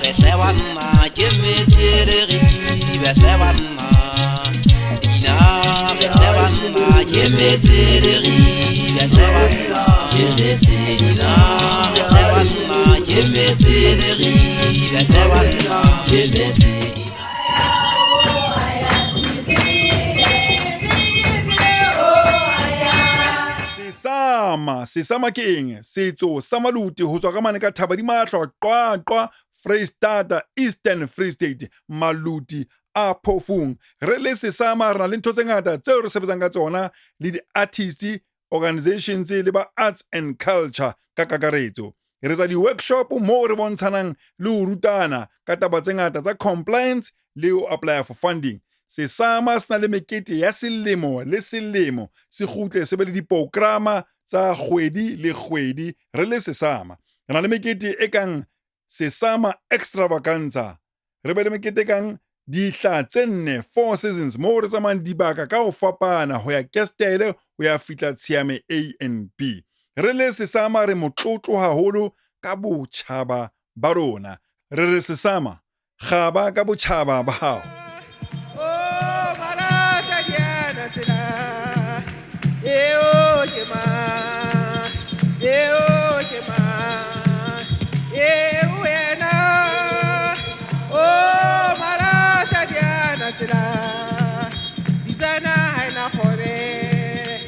Resewanna, Jemesiri, Resewanna, Dina, Resewanna, Jemesiri, Resewanna, Jemesirina, Resewanna, Jemesiri, Resewanna, Jemesirina. Sesama ke eng? Setso sa maluti ho tswa ka mane ka thaba di mahlo qwaqwa Freestata Eastern Free State maluti a phofung. Re le Sesama re na le ntho tse ngata tseo re sebetsang ka tsona le di-artists, organizations le ba arts and culture ka kakaretso. Re tsa di-workshop moo re bontshanang le ho rutana ka taba tse ngata tsa compliance le ho apply for funding. Sesama sena le mekete ya selemo le selemo se kgutle se be le diprograma tsa kgwedi le kgwedi re le Sesama. Re na le mekete e kang Sesama Extravaganza, re be le mekete kang dihla tse 4 4 seasons moo re tsamayang dibaka ka ho fapana ho ya Kestele ho ya fihla Tshiame A&B. Re le Sesama re motlotlo haholo ka botjhaba ba rona. Re re Sesama gaba ka botjhaba ba hao. Bizana haina hore,